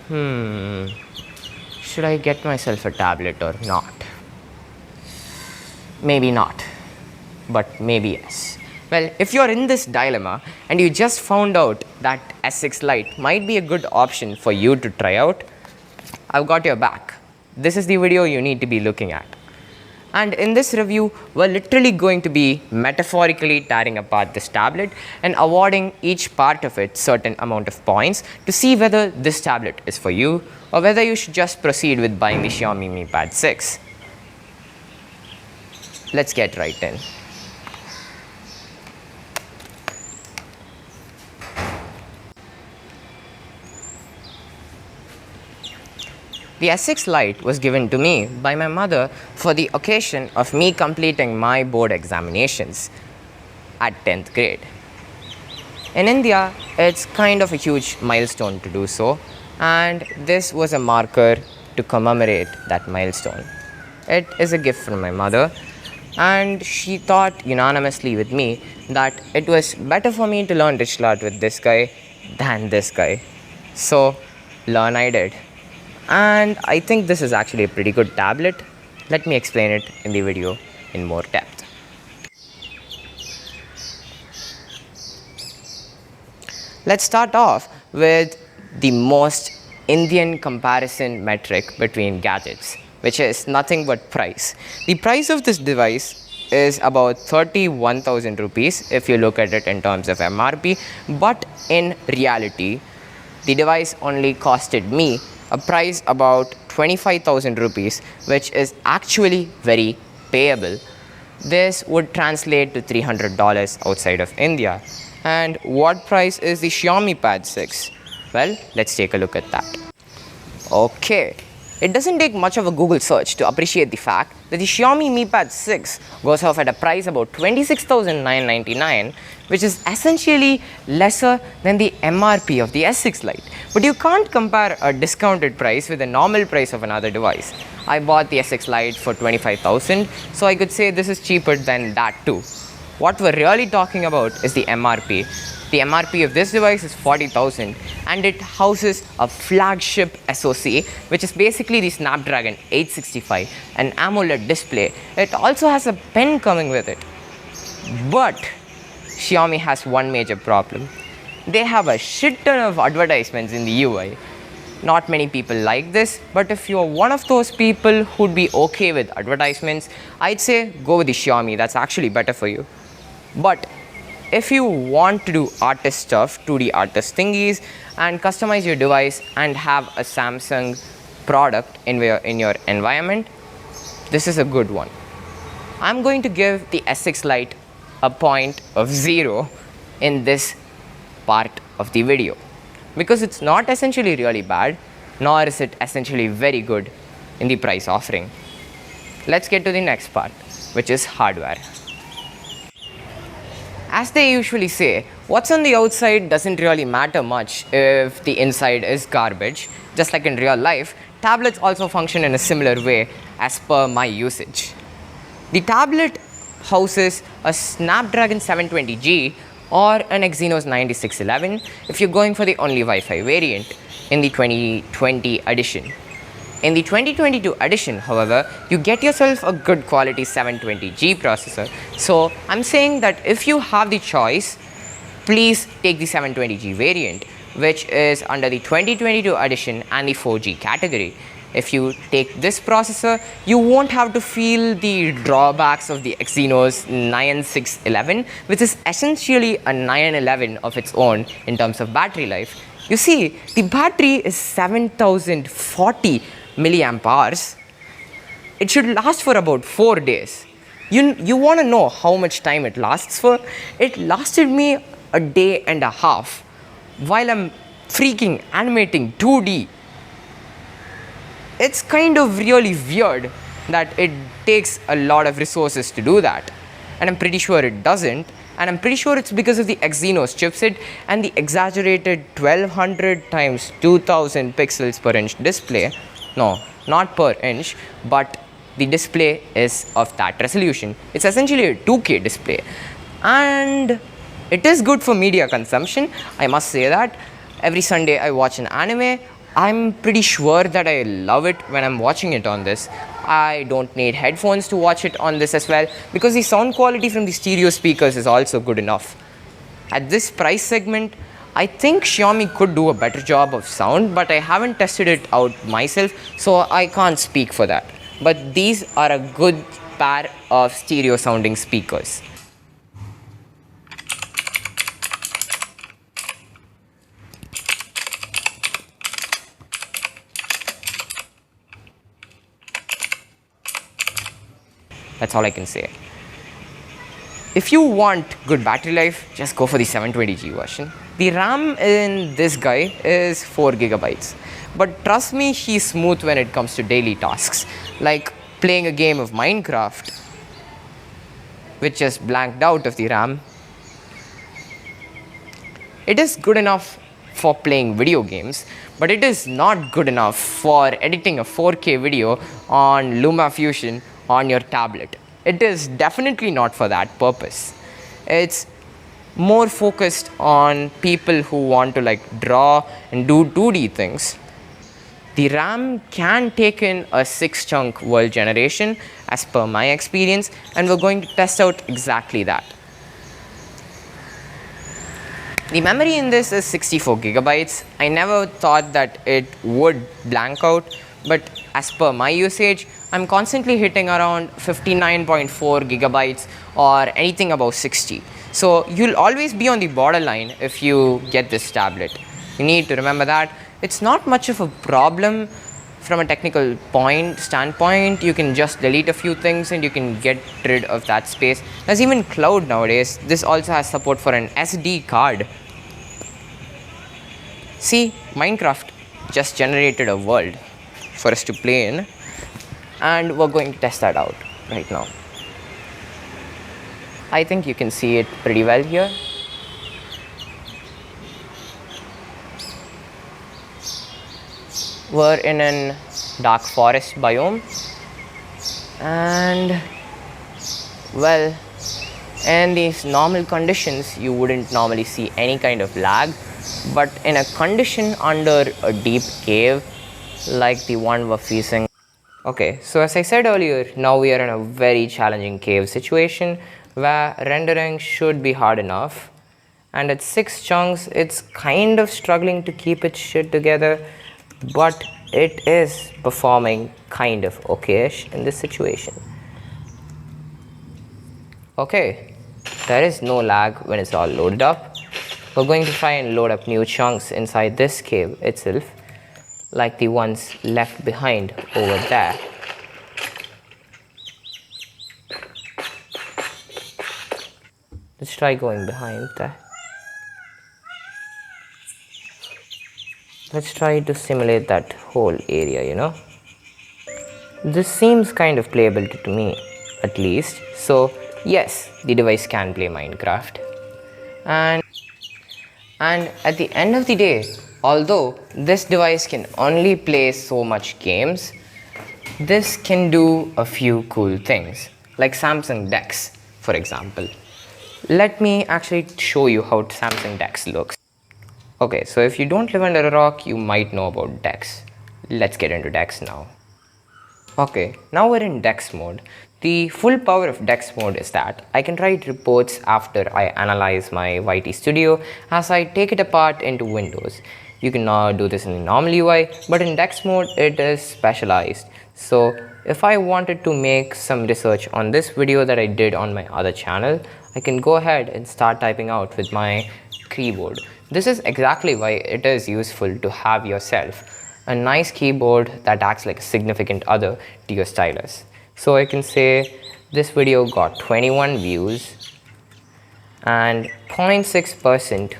Should I get myself a tablet or not? Maybe not, but maybe yes. Well, if you're in this dilemma and you just found out that S6 Lite might be a good option for you to try out, I've got your back. This is the video you need to be looking at. And in this review, we're literally going to be metaphorically tearing apart this tablet and awarding each part of it certain amount of points to see whether this tablet is for you or whether you should just proceed with buying the Xiaomi Mi Pad 6. Let's get right in. The S6 Lite was given to me by my mother for the occasion of me completing my board examinations at 10th grade. In India, it's kind of a huge milestone to do so, and this was a marker to commemorate that milestone. It is a gift from my mother, and she thought unanimously with me that it was better for me to learn digital art with this guy than this guy. So, learn I did. And I think this is actually a pretty good tablet. Let me explain it in the video in more depth. Let's start off with the most Indian comparison metric between gadgets, which is nothing but price. The price of this device is about 31,000 rupees if you look at it in terms of MRP, but in reality, the device only costed me a price about 25,000 rupees, which is actually very payable. This would translate to $300 outside of India. And what price is the Xiaomi Pad 6? Well, let's take a look at that. Okay, it doesn't take much of a Google search to appreciate the fact that the Xiaomi Mi Pad 6 goes off at a price about 26,999, which is essentially lesser than the MRP of the S6 Lite. But you can't compare a discounted price with the normal price of another device. I bought the S6 Lite for 25,000, so I could say this is cheaper than that too. What we're really talking about is the MRP. The MRP of this device is 40,000, and it houses a flagship SoC, which is basically the Snapdragon 865, an AMOLED display. It also has a pen coming with it. But Xiaomi has one major problem. They have a shit ton of advertisements in the UI. Not many people like this, but if you're one of those people who'd be okay with advertisements, I'd say go with the Xiaomi. That's actually better for you. But if you want to do artist stuff, 2D artist thingies, and customize your device and have a Samsung product in your environment, this is a good one. I'm going to give the S6 Lite a point of 0 in this part of the video, because it's not essentially really bad, nor is it essentially very good in the price offering. Let's get to the next part, which is hardware. As they usually say, what's on the outside doesn't really matter much if the inside is garbage. Just like in real life, tablets also function in a similar way as per my usage. The tablet houses a Snapdragon 720G or an exynos 9611 if you're going for the only Wi-Fi variant in the 2020 edition. In the 2022 edition, however, you get yourself a good quality 720G processor. So I'm saying that if you have the choice, please take the 720G variant, which is under the 2022 edition and the 4G category. If you take this processor, you won't have to feel the drawbacks of the exynos 9611, which is essentially a 911 of its own in terms of battery life. You see, the battery is 7040 milliamp hours. It should last for about 4 days. You want to know how much time it lasts for? It lasted me a day and a half while I'm freaking animating 2D. It's kind of really weird that it takes a lot of resources to do that, and I'm pretty sure it doesn't, and I'm pretty sure it's because of the exynos chipset and the exaggerated 1200 times 2000 pixels per inch display. No, not per inch, but the display is of that resolution. It's essentially a 2K display, and it is good for media consumption. I must say that. Every Sunday I watch an anime I'm pretty sure that I love it when I'm watching it on this. I don't need headphones to watch it on this as well, because the sound quality from the stereo speakers is also good enough. At this price segment, I think Xiaomi could do a better job of sound, but I haven't tested it out myself, so I can't speak for that. But these are a good pair of stereo sounding speakers. That's all I can say. If you want good battery life, just go for the 720G version. The RAM in this guy is 4 gigabytes. But trust me, he's smooth when it comes to daily tasks, like playing a game of Minecraft, which just blanked out of the RAM. It is good enough for playing video games, but it is not good enough for editing a 4K video on LumaFusion on your tablet. It is definitely not for that purpose. It's more focused on people who want to like draw and do 2D things. The RAM can take in a 6-chunk world generation as per my experience, and we're going to test out exactly that. The memory in this is 64 gigabytes. I never thought that it would blank out, but as per my usage, I'm constantly hitting around 59.4 gigabytes or anything above 60. So you'll always be on the borderline if you get this tablet. You need to remember that. It's not much of a problem from a technical standpoint. You can just delete a few things and you can get rid of that space. There's even cloud nowadays. This also has support for an SD card. See, Minecraft just generated a world for us to play in, and we're going to test that out right now. I think you can see it pretty well here. We're in a dark forest biome, and well, in these normal conditions you wouldn't normally see any kind of lag, but in a condition under a deep cave like the one we're facing. Okay, so as I said earlier, now we are in a very challenging cave situation where rendering should be hard enough, and at 6 chunks it's kind of struggling to keep its shit together, but it is performing kind of okayish in this situation. Okay, there is no lag when it's all loaded up. We're going to try and load up new chunks inside this cave itself, like the ones left behind over there. Let's try going behind there. Let's try to simulate that whole area, you know. This seems kind of playable to me, at least. So yes, the device can play Minecraft. And at the end of the day, although this device can only play so much games, this can do a few cool things, like Samsung DeX, for example. Let me actually show you how Samsung DeX looks. Okay, so if you don't live under a rock, you might know about DeX. Let's get into DeX now. Okay, now we're in DeX mode. The full power of DeX mode is that I can write reports after I analyze my YT Studio as I take it apart into windows. You can now do this in the normal UI, but in DeX mode it is specialized. So if I wanted to make some research on this video that I did on my other channel, I can go ahead and start typing out with my keyboard. This is exactly why it is useful to have yourself a nice keyboard that acts like a significant other to your stylus. So I can say this video got 21 views and 0.6%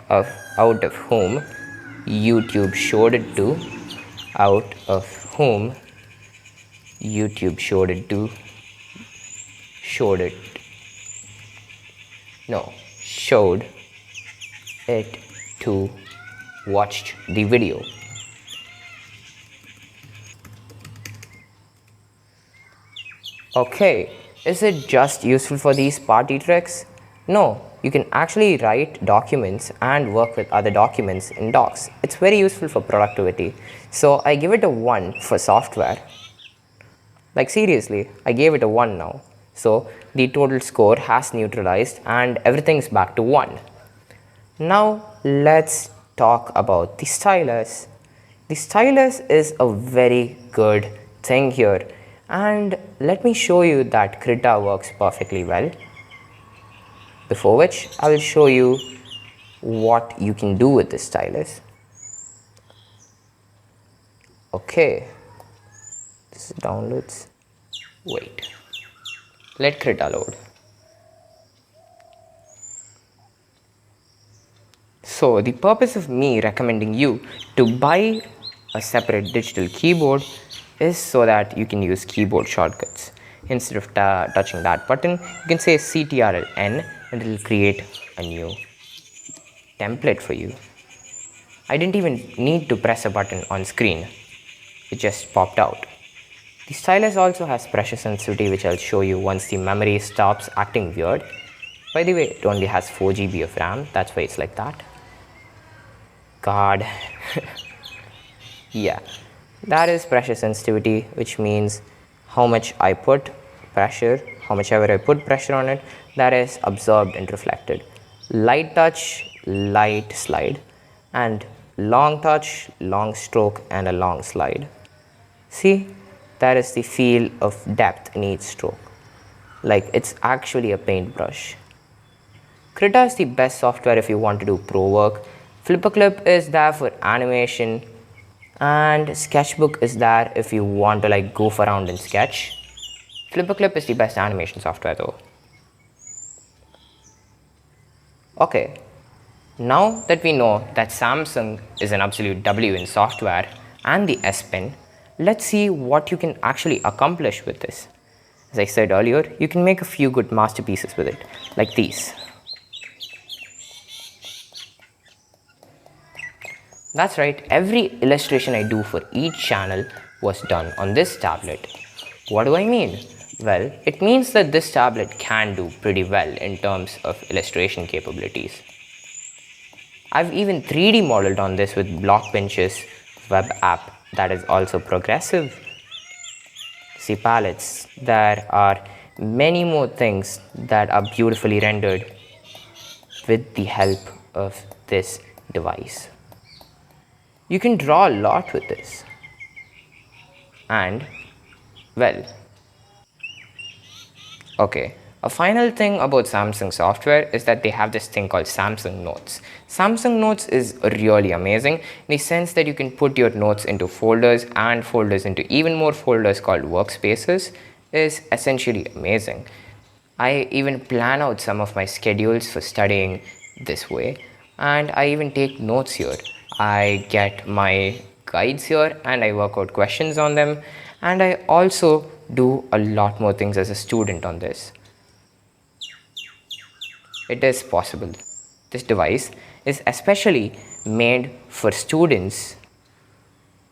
out of whom YouTube showed it to, showed it to watched the video. Okay, is it just useful for these party tricks? No, you can actually write documents and work with other documents in docs. It's very useful for productivity. So I give it a 1 for software. Like seriously, I gave it a 1 now. So the total score has neutralized and everything's back to 1. Now let's talk about the stylus. The stylus is a very good thing here, and let me show you that Krita works perfectly well. Before which I will show you what you can do with this stylus. Okay, this is downloads. Wait, let Krita load. So the purpose of me recommending you to buy a separate digital keyboard is so that you can use keyboard shortcuts. Instead of touching that button, you can say CTRL-N and it will create a new template for you. I didn't even need to press a button on screen. It just popped out. The stylus also has pressure sensitivity, which I'll show you once the memory stops acting weird. By the way, it only has 4 GB of RAM, that's why it's like that. God. Yeah, that is pressure sensitivity, which means how much I put pressure, how much ever I put pressure on it, that is absorbed and reflected. Light touch, light slide, and long touch, long stroke, and a long slide. See, that is the feel of depth in each stroke. Like it's actually a paintbrush. Krita is the best software if you want to do pro work. Flipperclip is there for animation, and Sketchbook is there if you want to like goof around in Sketch. Flipperclip is the best animation software though. Okay, now that we know that Samsung is an absolute W in software and the S Pen, let's see what you can actually accomplish with this. As I said earlier, you can make a few good masterpieces with it, like these. That's right, every illustration I do for each channel was done on this tablet. What do I mean? Well, it means that this tablet can do pretty well in terms of illustration capabilities. I've even 3D modeled on this with Blockbench's web app that is also progressive. See palettes, there are many more things that are beautifully rendered with the help of this device. You can draw a lot with this. And, well, okay, a final thing about Samsung software is that they have this thing called Samsung Notes. Samsung Notes is really amazing in the sense that you can put your notes into folders and folders into even more folders called workspaces. Is essentially amazing. I even plan out some of my schedules for studying this way, and I even take notes here. I get my guides here and I work out questions on them, and I also do a lot more things as a student on this. It is possible. This device is especially made for students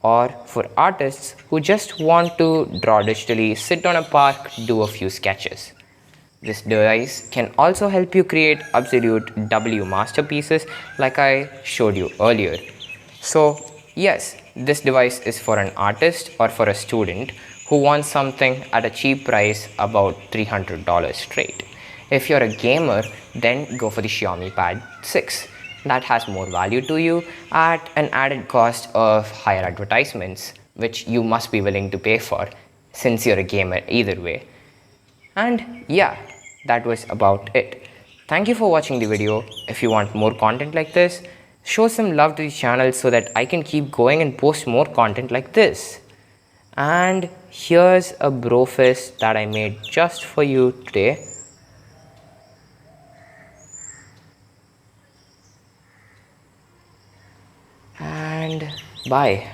or for artists who just want to draw digitally, sit on a park, do a few sketches. This device can also help you create absolute W masterpieces like I showed you earlier. So yes, this device is for an artist or for a student who wants something at a cheap price, about $300 straight. If you're a gamer, then go for the Xiaomi Pad 6. That has more value to you at an added cost of higher advertisements, which you must be willing to pay for since you're a gamer either way. And yeah, that was about it. Thank you for watching the video. If you want more content like this, show some love to the channel so that I can keep going and post more content like this. And here's a brofist that I made just for you today. And bye.